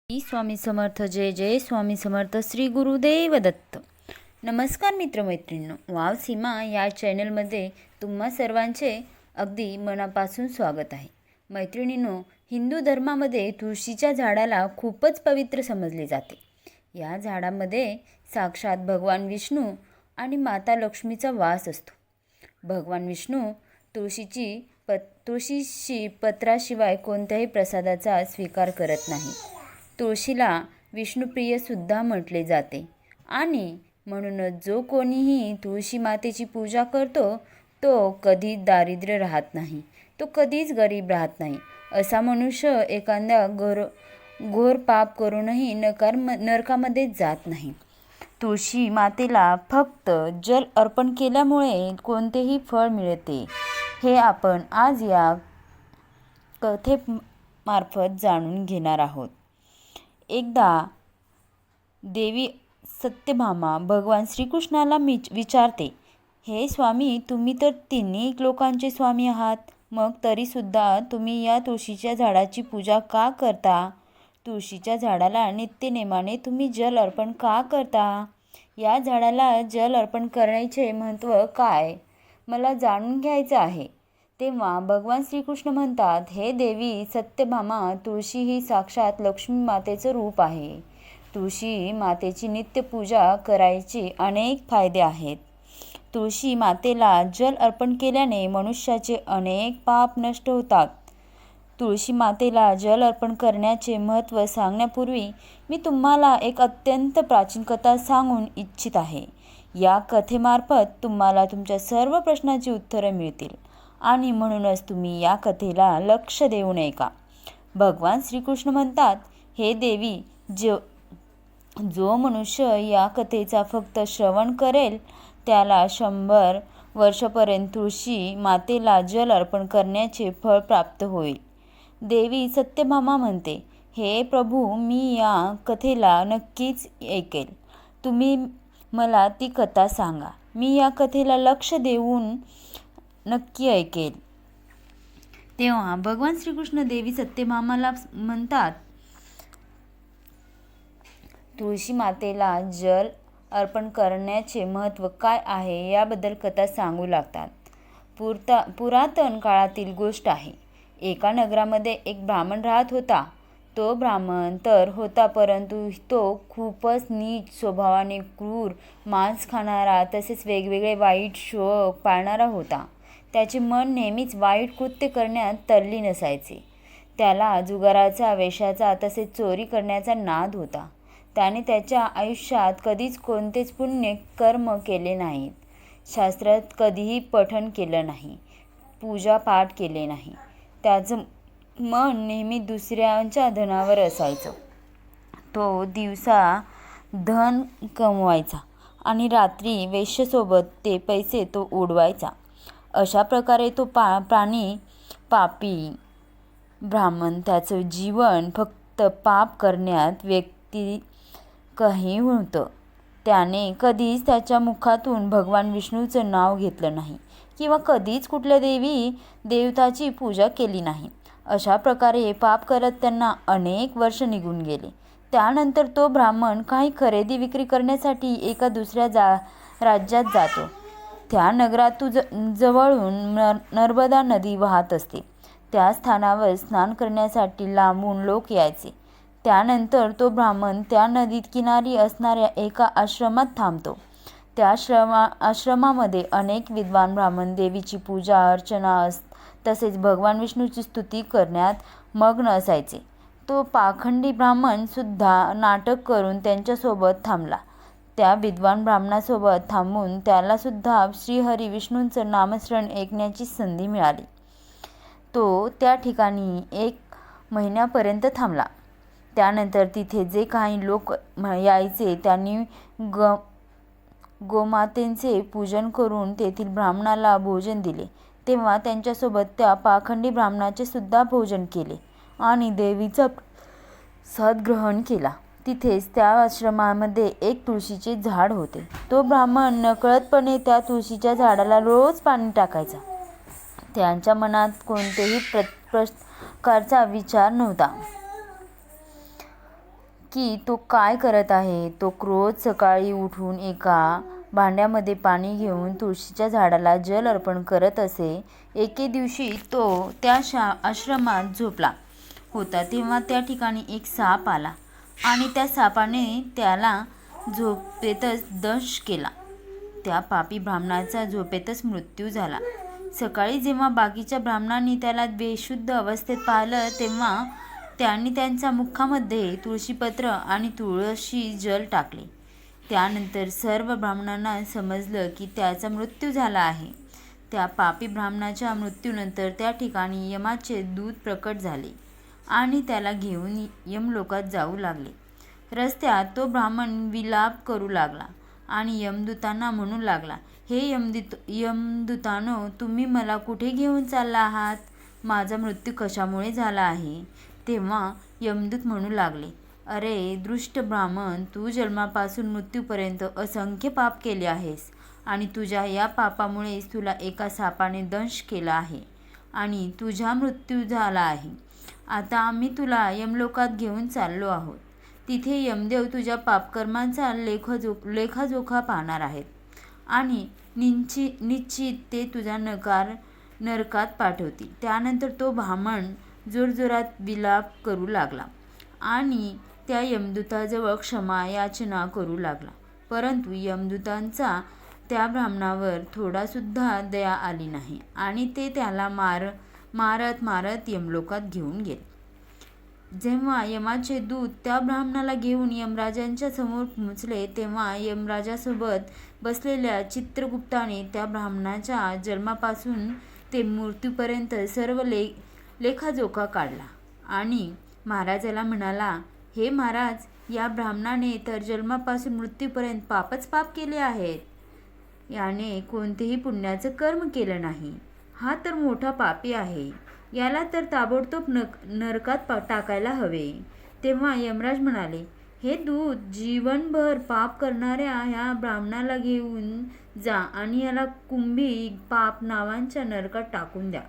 स्वामी समर्थ. जय जय स्वामी समर्थ. श्री गुरुदेव दत्त. नमस्कार मित्रमैत्रिणींनो, वाव सीमा या चॅनलमध्ये तुम्हा सर्वांचे अगदी मनापासून स्वागत आहे. मैत्रिणींनो, हिंदू धर्मामध्ये तुळशीच्या झाडाला खूपच पवित्र समजले जाते. या झाडामध्ये साक्षात भगवान विष्णू आणि माता लक्ष्मीचा वास असतो. भगवान विष्णू तुळशीशी पत्राशिवाय कोणत्याही प्रसादाचा स्वीकार करत नाही. तुळशीला विष्णुप्रिय सुद्धा म्हटले जाते आणि म्हणूनच जो कोणीही तुळशी मातेची पूजा करतो तो कधीच दारिद्र्य राहत नाही, तो कधीच गरीब राहत नाही. असा मनुष्य एखाद्या घोर पाप करूनही नरकामध्ये जात नाही. तुळशी मातेला फक्त जल अर्पण केल्यामुळे कोणतेही फळ मिळते हे आपण आज या कथेमार्फत जाणून घेणार आहोत. एकदा देवी सत्यभामा भगवान श्रीकृष्णाला विचारते, हे स्वामी, तुम्ही तर तिन्ही लोकांचे स्वामी आहात, मग तरीसुद्धा तुम्ही या तुळशीच्या झाडाची पूजा का करता? तुळशीच्या झाडाला नित्यनेमाने तुम्ही जल अर्पण का करता? या झाडाला जल अर्पण करण्याचे महत्त्व काय, मला जाणून घ्यायचं आहे. तेव्हा भगवान श्रीकृष्ण म्हणतात, हे देवी सत्यभामा, तुळशी ही साक्षात लक्ष्मी मातेचं रूप आहे. तुळशी मातेची नित्य पूजा करायचे अनेक फायदे आहेत. तुळशी मातेला जल अर्पण केल्याने मनुष्याचे अनेक पाप नष्ट होतात. तुळशी मातेला जल अर्पण करण्याचे महत्त्व सांगण्यापूर्वी मी तुम्हाला एक अत्यंत प्राचीन कथा सांगून इच्छित आहे. या कथेमार्फत तुम्हाला तुमच्या सर्व प्रश्नांची उत्तरं मिळतील आणि म्हणूनच तुम्ही या कथेला लक्ष देऊ नये का. भगवान श्रीकृष्ण म्हणतात, हे देवी, जो मनुष्य या कथेचा फक्त श्रवण करेल त्याला 100 वर्षापर्यंत तुळशी मातेला जल अर्पण करण्याचे फळ प्राप्त होईल. देवी सत्यभामा म्हणते, हे प्रभू, मी या कथेला नक्कीच ऐकेल. तुम्ही मला ती कथा सांगा, मी या कथेला लक्ष देऊन नक्की ऐकेल. तेव्हा भगवान श्रीकृष्ण देवी सत्यभामाला म्हणतात, तुळशी मातेला जल अर्पण करण्याचे महत्त्व काय आहे याबद्दल कथा सांगू लागतात. पुरातन काळातील गोष्ट आहे. एका नगरामध्ये एक ब्राह्मण राहत होता. तो ब्राह्मण तर होता, परंतु तो खूपच नीच स्वभावाने, क्रूर, मांस खाणारा, तसेच वेगवेगळे वाईट शौक पाळणारा होता. त्याचे मन नेहमीच वाईट कृत्य करण्यात तल्लीन असायचे. त्याला जुगाराचा, वेश्याचा तसेच चोरी करण्याचा नाद होता. त्याने त्याच्या आयुष्यात कधीच कोणतेच पुण्य कर्म केले नाहीत. शास्त्रात कधीही पठण केलं नाही, पूजापाठ केले नाही. त्याचं मन नेहमी दुसऱ्यांच्या धनावर असायचं. तो दिवसा धन कमवायचा आणि रात्री वेश्येसोबत ते पैसे तो उडवायचा. अशा प्रकारे तो पापी ब्राह्मण त्याचं जीवन फक्त पाप करण्यात काही होतं. त्याने कधीच त्याच्या मुखातून भगवान विष्णूचं नाव घेतलं नाही किंवा कधीच कुठल्या देवताची पूजा केली नाही. अशा प्रकारे पाप करत त्यांना अनेक वर्ष निघून गेले. त्यानंतर तो ब्राह्मण काही खरेदी विक्री करण्यासाठी एका दुसऱ्या राज्यात जातो. त्या नगरातून जवळून नर्मदा नदी वाहत असते. त्या स्थानावर स्नान करण्यासाठी लांबून लोक यायचे. त्यानंतर तो ब्राह्मण त्या नदीत किनारी असणाऱ्या एका आश्रमात थांबतो. त्या आश्रमामध्ये अनेक विद्वान ब्राह्मण देवीची पूजा अर्चना तसेच भगवान विष्णूची स्तुती करण्यात मग्न असायचे. तो पाखंडी ब्राह्मण सुद्धा नाटक करून त्यांच्यासोबत थांबला. त्या विद्वान ब्राह्मणासोबत थांबून त्याला सुद्धा श्रीहरी विष्णूंचं नामस्मरण ऐकण्याची संधी मिळाली. तो त्या ठिकाणी 1 महिन्यापर्यंत थांबला. त्यानंतर तिथे जे काही लोक यायचे त्यांनी गोमातेचे पूजन करून तेथील ब्राह्मणाला भोजन दिले. तेव्हा त्यांच्यासोबत त्या पाखंडी ब्राह्मणाचे सुद्धा भोजन केले आणि देवीचा प्रसाद ग्रहण केला. तिथेच त्या आश्रमामध्ये एक तुळशीचे झाड होते. तो ब्राह्मण नकळतपणे त्या तुळशीच्या झाडाला रोज पाणी टाकायचा. त्यांच्या मनात कोणतेही प्रकारचा विचार नव्हता. की तो काय करत आहे. तो रोज सकाळी उठून एका भांड्यामध्ये पाणी घेऊन तुळशीच्या झाडाला जल अर्पण करत असे. एके दिवशी तो त्या आश्रमात झोपला होता तेव्हा त्या ठिकाणी एक साप आला आणि त्या सापाने त्याला झोपेतच दंश केला. त्या पापी ब्राह्मणाचा झोपेतच मृत्यू झाला. सकाळी जेव्हा बाकीच्या ब्राह्मणांनी त्याला बेशुद्ध अवस्थेत पाहिलं तेव्हा त्यांनी त्यांच्या मुखामध्ये तुळशीपत्र आणि तुळशी जल टाकले. त्यानंतर सर्व ब्राह्मणांना समजलं की त्याचा मृत्यू झाला आहे. त्या पापी ब्राह्मणाच्या मृत्यूनंतर त्या ठिकाणी यमाचे दूत प्रकट झाले आणि त्याला घेऊन यमलोकात जाऊ लागले. रस्त्यात तो ब्राह्मण विलाप करू लागला आणि यमदूतांना म्हणू लागला, हे यमदूतांनो, तुम्ही मला कुठे घेऊन चालला आहात? माझा मृत्यू कशामुळे झाला आहे? तेव्हा यमदूत म्हणू लागले, अरे दुष्ट ब्राह्मण, तू जन्मापासून मृत्यूपर्यंत असंख्य पाप केले आहेस आणि तुझ्या या पापामुळेच तुला एका सापाने दंश केला आहे आणि तुझा मृत्यू झाला आहे. आता आम्ही तुला यमलोकात घेऊन चाललो आहोत. तिथे यमदेव तुझ्या पापकर्मांचा लेखाजोखा पाहणार आहेत आणि निश्चित ते तुझ्या नरकात पाठवतील. त्यानंतर तो ब्राह्मण जोरजोरात विलाप करू लागला आणि त्या यमदूताजवळ क्षमा याचना करू लागला. परंतु यमदूतांचा त्या ब्राह्मणावर थोडासुद्धा दया आली नाही आणि ते त्याला मारत यमलोकात घेऊन गेले. जेव्हा यमाचे दूत त्या ब्राह्मणाला घेऊन यमराजांच्या समोर पोहोचले तेव्हा यमराजासोबत बसलेल्या चित्रगुप्ताने त्या ब्राह्मणाच्या जन्मापासून ते मृत्यूपर्यंत सर्व लेखाजोखा काढला आणि महाराजाला म्हणाला, हे महाराज, या ब्राह्मणाने तर जन्मापासून मृत्यूपर्यंत पाप केले आहेत. याने कोणतेही पुण्याचं कर्म केलं नाही. हा तर मोठा पापी आहे. याला तर ताबडतोब नरकात टाकायला हवे. तेव्हा यमराज म्हणाले, हे दूत, जीवनभर पाप करणाऱ्या ह्या ब्राह्मणाला घेऊन जा आणि याला कुंभी पाप नावाच्या नरकात टाकून द्या.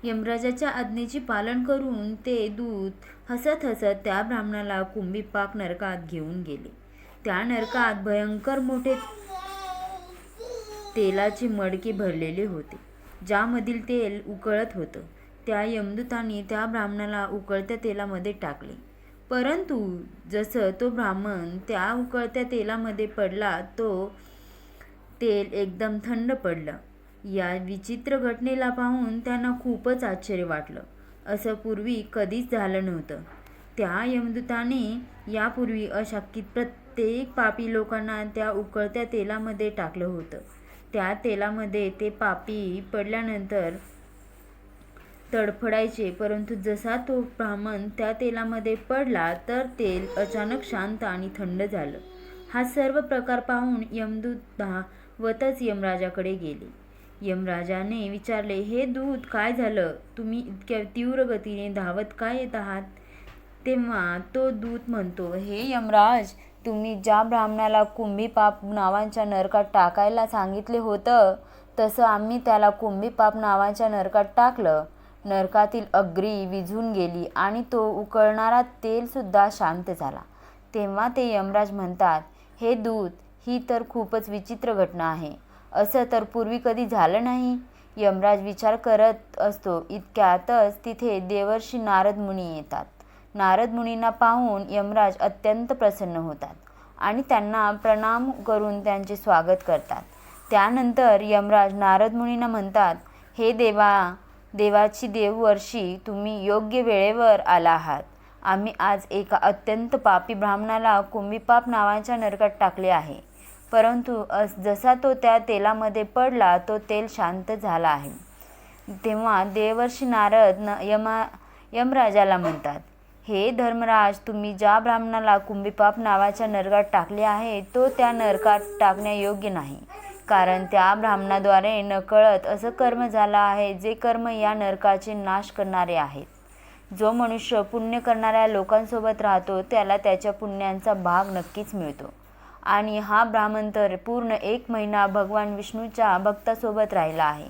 यमराजाच्या आज्ञेचे पालन करून ते दूत हसत त्या ब्राह्मणाला कुंभी पाक नरकात घेऊन गेले. त्या नरकात भयंकर मोठे तेलाचे मडके भरलेले होते, ज्यामधील तेल उकळत होतं. त्या यमदूतांनी त्या ब्राह्मणाला उकळत्या तेलामध्ये टाकले. परंतु जसं तो ब्राह्मण त्या उकळत्या तेलामध्ये पडला, तो तेल एकदम थंड पडलं. या विचित्र घटनेला पाहून त्यांना खूपच आश्चर्य वाटलं. असं पूर्वी कधीच झालं नव्हतं. त्या यमदूताने यापूर्वी अशा प्रत्येक पापी लोकांना त्या उकळत्या तेलामध्ये टाकलं होतं. त्या तेलामध्ये ते पापी पडल्यानंतर तडफडायचे, परंतु जसा तो ब्राह्मण त्या तेलामध्ये पडला तर तेल अचानक शांत आणि थंड झालं. हा सर्व प्रकार पाहून यमदूत धावतच यमराजाकडे गेले. यमराजाने विचारले, हे दूत, काय झालं? तुम्ही इतक्या तीव्र गतीने धावत काय येत आहात? तेव्हा तो दूत म्हणतो, हे यमराज, तुम्ही ज्या ब्राह्मणाला कुंभी पाप नावाच्या नरकात टाकायला सांगितले होतं तसं आम्ही त्याला कुंभी पाप नावाच्या नरकात टाकलं. नरकातील अग्नी विझून गेली आणि तो उकळणारा तेलसुद्धा शांत झाला. तेव्हा ते यमराज म्हणतात, हे दूत, ही तर खूपच विचित्र घटना आहे. असं तर पूर्वी कधी झालं नाही. यमराज विचार करत असतो. इतक्यातच तिथे देवर्षी नारद मुनी येतात. नारद मुनींना पाहून यमराज अत्यंत प्रसन्न होतात आणि त्यांना प्रणाम करून त्यांचे स्वागत करतात. त्यानंतर यमराज नारद मुनींना म्हणतात, हे देवाची देववर्षी, तुम्ही योग्य वेळेवर आला आहात. आम्ही आज एका अत्यंत पापी ब्राह्मणाला कुंभीपाप नावाच्या नरकात टाकले आहे, परंतु जसा तो त्या तेलामध्ये पडला तो तेल शांत झाला आहे. तेव्हा देवर्षी नारद यमराजाला म्हणतात, हे धर्मराज, तुम्ही ज्या ब्राह्मणाला कुंभीपाप नावाच्या नरकात टाकले आहे तो त्या नरकात टाकण्यायोग्य नाही, कारण त्या ब्राह्मणाद्वारे नकळत असं कर्म झालं आहे जे कर्म या नरकाचे नाश करणारे आहेत. जो मनुष्य पुण्य करणाऱ्या लोकांसोबत राहतो त्याला त्याच्या पुण्यांचा भाग नक्कीच मिळतो. आणि हा ब्राह्मण तर पूर्ण 1 महिना भगवान विष्णूच्या भक्तासोबत राहिला आहे.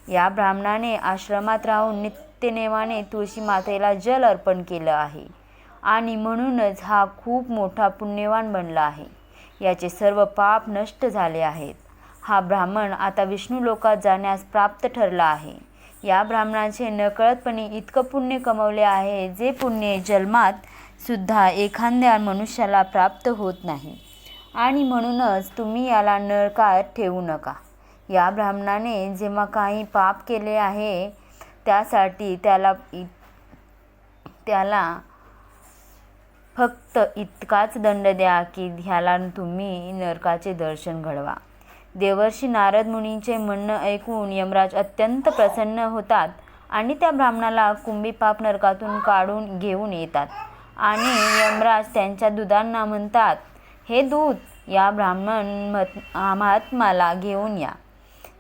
या ब्राह्मणाने आश्रमात राहून नित्यनेमाने तुळशी मातेला जल अर्पण केलं आहे आणि म्हणूनच हा खूप मोठा पुण्यवान बनला आहे. याचे सर्व पाप नष्ट झाले आहेत. हा ब्राह्मण आता विष्णू लोकात जाण्यास प्राप्त ठरला आहे. या ब्राह्मणाचे नकळतपणे इतकं पुण्य कमवले आहे, जे पुण्य जन्मात सुद्धा एखाद्या मनुष्याला प्राप्त होत नाही. आणि म्हणूनच तुम्ही याला नरकात ठेवू नका. या ब्राह्मणाने जेव्हा काही पाप केले आहे त्यासाठी त्याला फक्त इतकाच दंड द्या की ह्याला तुम्ही नरकाचे दर्शन घडवा. देवर्षी नारद मुनींचे म्हणणं ऐकून यमराज अत्यंत प्रसन्न होतात आणि त्या ब्राह्मणाला कुंभीपाक नरकातून काढून घेऊन येतात. आणि यमराज त्यांच्या दूतांना म्हणतात, हे दूत, या ब्राह्मण महात्माला घेऊन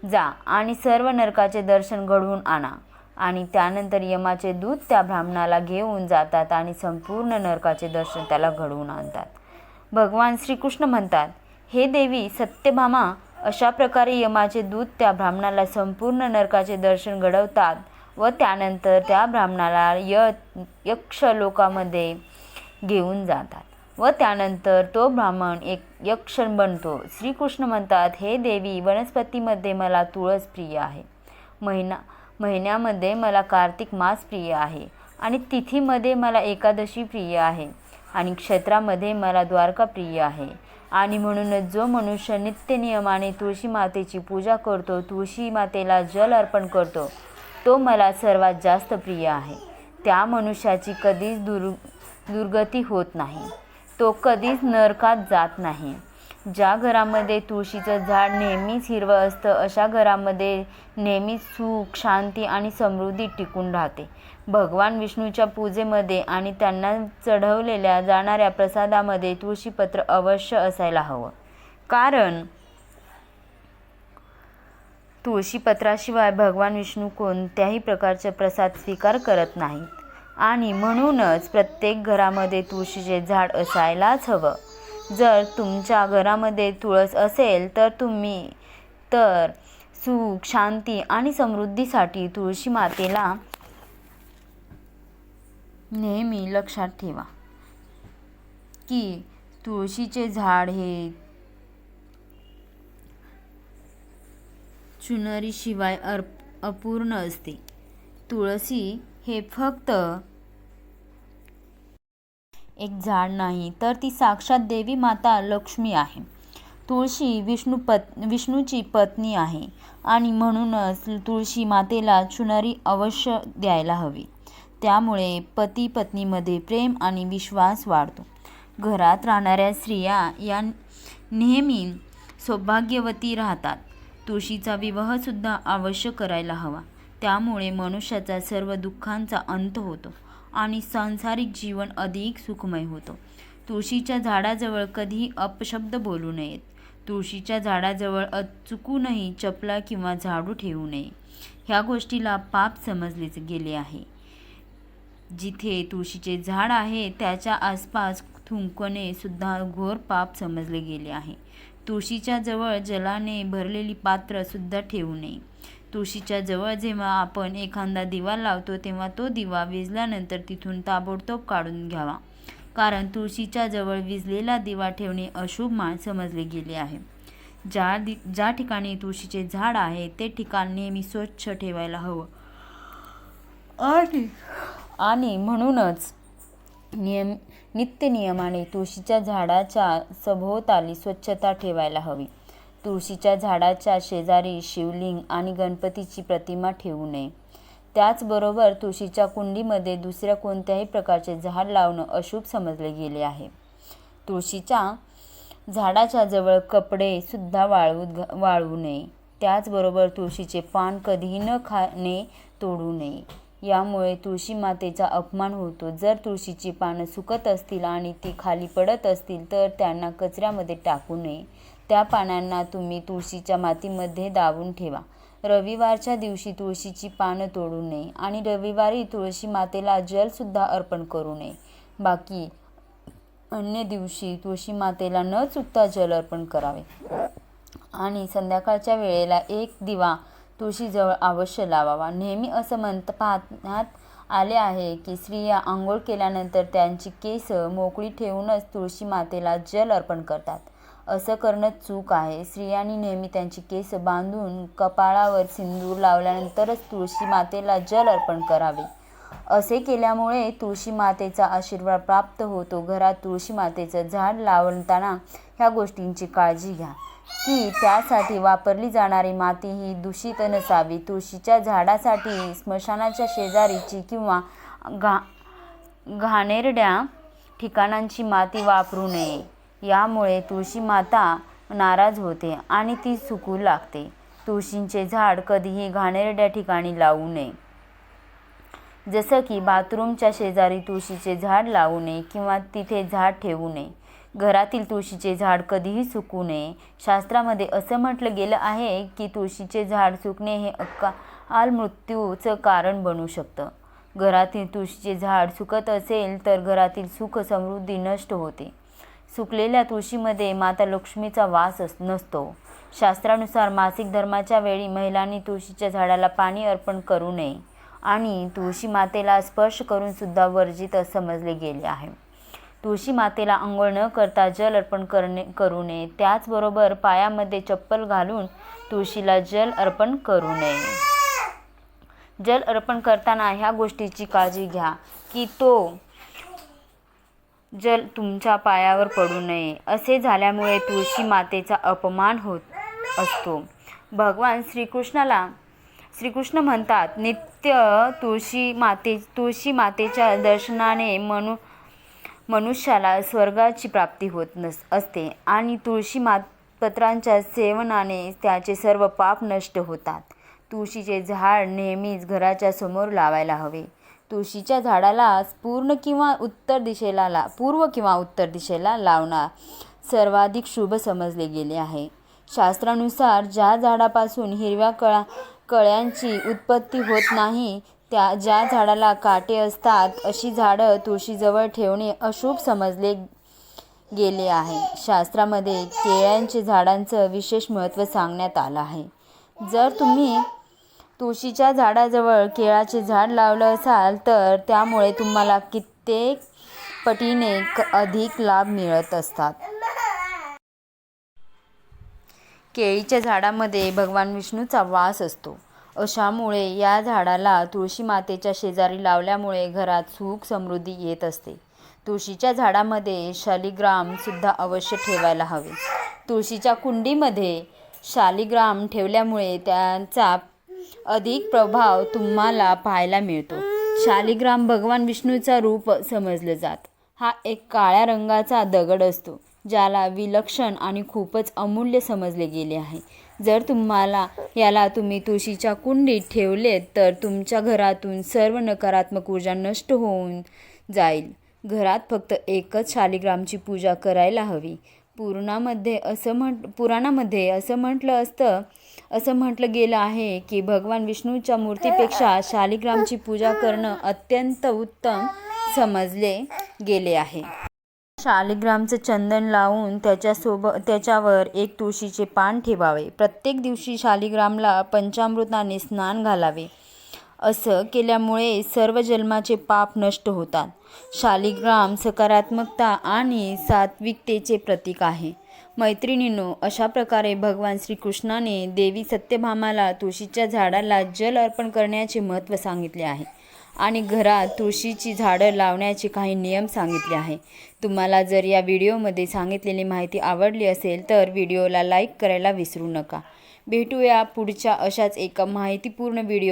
जा आणि सर्व नरकाचे दर्शन घडवून आणा. आणि त्यानंतर यमाचे दूत त्या ब्राह्मणाला घेऊन जातात आणि संपूर्ण नरकाचे दर्शन त्याला घडवून आणतात. भगवान श्रीकृष्ण म्हणतात, हे देवी सत्यभामा, अशा प्रकारे यमाचे दूत त्या ब्राह्मणाला संपूर्ण नरकाचे दर्शन घडवतात व त्यानंतर त्या ब्राह्मणाला यक्ष लोकामध्ये घेऊन जातात व त्यानंतर तो ब्राह्मण एक यक्ष बनतो. श्रीकृष्ण म्हणतात, हे देवी, वनस्पतीमध्ये मला तुळस प्रिय आहे, महिन्यामध्ये मला कार्तिक मास प्रिय आहे आणि तिथीमध्ये मला एकादशी प्रिय आहे आणि क्षेत्रामध्ये मला द्वारका प्रिय आहे. आणि म्हणूनच जो मनुष्य नित्य नियमाने तुळशी मातेची पूजा करतो, तुळशी मातेला जल अर्पण करतो, तो मला सर्वात जास्त प्रिय आहे. त्या मनुष्याची कधीच दुर्गती होत नाही, तो कधीच नरकात जात नाही. ज्या घरामध्ये तुळशीचं झाड नेहमीच हिरवं असतं, अशा घरामध्ये नेहमीच सुख, शांती आणि समृद्धी टिकून राहते. भगवान विष्णूच्या पूजेमध्ये आणि त्यांना चढवलेल्या जाणाऱ्या प्रसादामध्ये तुळशीपत्र अवश्य असायला हवं, कारण तुळशीपत्राशिवाय भगवान विष्णू कोणत्याही प्रकारचे प्रसाद स्वीकार करत नाहीत. आणि म्हणूनच प्रत्येक घरामध्ये तुळशीचे झाड असायलाच हवं. जर तुमच्या घरामध्ये तुळस असेल तर सुख, शांती आणि समृद्धीसाठी तुळशी मातेला नेहमी लक्षात ठेवा की तुळशीचे झाड हे चुनरीशिवाय अपूर्ण असते. तुळसी हे फक्त एक झाड नाही, तर ती साक्षात देवी माता लक्ष्मी आहे. तुळशी विष्णूची पत्नी आहे आणि म्हणूनच तुळशी मातेला चुनरी अवश्य द्यायला हवी. त्यामुळे पती पत्नीमध्ये प्रेम आणि विश्वास वाढतो. घरात राहणाऱ्या स्त्रिया या नेहमी सौभाग्यवती राहतात. तुळशीचा विवाहसुद्धा अवश्य करायला हवा. त्यामुळे मनुष्याचा सर्व दुःखांचा अंत होतो आणि सांसारिक जीवन अधिक सुखमय होतो. तुळशीच्या झाडाजवळ कधीही अपशब्द बोलू नयेत. तुळशीच्या झाडाजवळ चुकूनही चपला किंवा झाडू ठेवू नये. ह्या गोष्टीला पाप समजले गेले आहे. जिथे तुळशीचे झाड आहे त्याच्या आसपास थुंकणे सुद्धा घोर पाप समजले गेले आहे. तुळशीच्या जवळ जलाने भरलेली पात्र सुद्धा ठेवू नये. तुळशीच्या जवळ जेव्हा आपण एखादा दिवा लावतो तेव्हा तो दिवा विझल्यानंतर तिथून ताबडतोब काढून घ्यावा, कारण तुळशीच्या जवळ विझलेला दिवा ठेवणे अशुभ समजले गेले आहे. ज्या ठिकाणी तुळशीचे झाड आहे ते ठिकाण नेहमी स्वच्छ ठेवायला हवं आणि म्हणूनच नित्य नियमाने तुळशीच्या झाडाच्या सभोवताली स्वच्छता ठेवायला हवी. तुळशीच्या झाडाच्या शेजारी शिवलिंग आणि गणपतीची प्रतिमा ठेवू नये. त्याचबरोबर तुळशीच्या कुंडीमध्ये दुसऱ्या कोणत्याही प्रकारचे झाड लावणं अशुभ समजले गेले आहे. तुळशीच्या झाडाच्या जवळ कपडे सुद्धा वाळवू नये. त्याचबरोबर तुळशीचे पान कधीही न खाणे, तोडू नये. यामुळे तुळशी मातेचा अपमान होतो. जर तुळशीची पानं सुकत असतील आणि ती खाली पडत असतील तर त्यांना कचऱ्यामध्ये टाकू नये. त्या पानांना तुम्ही तुळशीच्या मातीमध्ये दाबून ठेवा. रविवारच्या दिवशी तुळशीची पानं तोडू नये आणि रविवारी तुळशी मातेला जलसुद्धा अर्पण करू नये. बाकी अन्य दिवशी तुळशी मातेला न चुकता जल अर्पण करावे आणि संध्याकाळच्या वेळेला एक दिवा तुळशीजवळ अवश्य लावावा. नेहमी असं पाहतात आले आहे की स्त्रिया आंघोळ केल्यानंतर त्यांची केस मोकळी ठेवूनच तुळशी मातेला जल अर्पण करतात. असं करणं चूक आहे. स्त्रियांनी नेहमी त्यांची केस बांधून कपाळावर सिंदूर लावल्यानंतरच तुळशी मातेला जल अर्पण करावे. असे केल्यामुळे तुळशी मातेचा आशीर्वाद प्राप्त होतो. घरात तुळशी मातेचं झाड लावताना ह्या गोष्टींची काळजी घ्या की त्यासाठी वापरली जाणारी माती ही दूषित नसावी. तुळशीच्या झाडासाठी स्मशानाच्या शेजारीची किंवा घाणेरड्या ठिकाणांची माती वापरू नये. यामुळे तुळशी माता नाराज होते आणि ती सुकू लागते. तुळशीचे झाड कधीही घाणेरड्या ठिकाणी लावू नये. जसं की बाथरूमच्या शेजारी तुळशीचे झाड लावू नये किंवा तिथे झाड ठेवू नये. घरातील तुळशीचे झाड कधीही सुकू नये. शास्त्रामध्ये असं म्हटलं गेलं आहे की तुळशीचे झाड सुकणे हे अकाल मृत्यूचं कारण बनू शकतं. घरातील तुळशीचे झाड सुकत असेल तर घरातील सुख समृद्धी नष्ट होते. सुकलेल्या तुळशीमध्ये माता लक्ष्मीचा वास नसतो. शास्त्रानुसार मासिक धर्माच्या वेळी महिलांनी तुळशीच्या झाडाला पाणी अर्पण करू नये आणि तुळशी मातेला स्पर्श करून सुद्धा वर्जित समजले गेले आहे. तुळशी मातेला आंघोळ न करता जल अर्पण करू नये. त्याचबरोबर पायामध्ये चप्पल घालून तुळशीला जल अर्पण करू नये. जल अर्पण करताना ह्या गोष्टीची काळजी घ्या की तो जल तुमच्या पायावर पडू नये. असे झाल्यामुळे तुळशी मातेचा अपमान होत असतो. भगवान श्रीकृष्ण म्हणतात, नित्य तुळशी मातेच्या दर्शनाने मनुष्याला स्वर्गाची प्राप्ती होत असते आणि तुळशी पत्रांच्या सेवनाने त्याचे सर्व पाप नष्ट होतात. तुळशीचे झाड नेहमीच घराच्या समोर लावायला हवे. तुळशीच्या झाडाला पूर्व किंवा उत्तर दिशेला लावणार सर्वाधिक शुभ समजले गेले आहे. शास्त्रानुसार ज्या झाडापासून हिरव्या कळ्यांची उत्पत्ती होत नाही, ज्या झाडाला काटे असतात अशी झाडं तुळशीजवळ ठेवणे अशुभ समजले गेले आहे. शास्त्रामध्ये केळ्यांच्या झाडांचं विशेष महत्त्व सांगण्यात आलं आहे. जर तुम्ही तुळशीच्या झाडाजवळ केळाचे झाड लावलं असाल तर त्यामुळे तुम्हाला कित्येक पटीने अधिक लाभ मिळत असतात. केळीच्या झाडामध्ये भगवान विष्णूचा वास असतो. अशामुळे या झाडाला तुळशी मातेच्या शेजारी लावल्यामुळे घरात सुख समृद्धी येत असते. तुळशीच्या झाडामध्ये शालिग्राम सुद्धा अवश्य ठेवायला हवे. तुळशीच्या कुंडीमध्ये शालिग्राम ठेवल्यामुळे त्यांचा अधिक प्रभाव तुम्हाला पाहायला मिळतो. शालिग्राम भगवान विष्णूचा रूप समजलं जात. हा एक काळ्या रंगाचा दगड असतो ज्याला विलक्षण आणि खूपच अमूल्य समजले गेले आहे. जर याला तुम्ही तुळशीच्या कुंडीत ठेवलेत तर तुमच्या घरातून सर्व नकारात्मक ऊर्जा नष्ट होऊन जाईल. घरात फक्त एकच शालिग्रामची पूजा करायला हवी. पुराणामध्ये असं म्हटलं गेलं आहे की भगवान विष्णूच्या मूर्तीपेक्षा शालिग्रामची पूजा करणं अत्यंत उत्तम समजले गेले आहे. शालिग्रामचं चंदन लावून त्याच्यावर एक तुळशीचे पान ठेवावे. प्रत्येक दिवशी शालिग्रामला पंचामृताने स्नान घालावे. असं केल्यामुळे सर्व जन्माचे पाप नष्ट होतात. शालिग्राम सकारात्मकता आणि सात्विकतेचे प्रतीक आहे. मैत्रिणींनो, अशा प्रकारे भगवान श्रीकृष्णाने देवी सत्यभामाला तुळशीच्या झाडाला जल अर्पण करण्याचे महत्त्व सांगितले आहे आणि घरात तुळशीची झाडं लावण्याचे काही नियम सांगितले आहे. तुम्हाला जर या व्हिडिओमध्ये सांगितलेली माहिती आवडली असेल तर व्हिडिओला लाईक करायला विसरू नका. भेटूया पुढच्या अशाच एका माहितीपूर्ण व्हिडिओ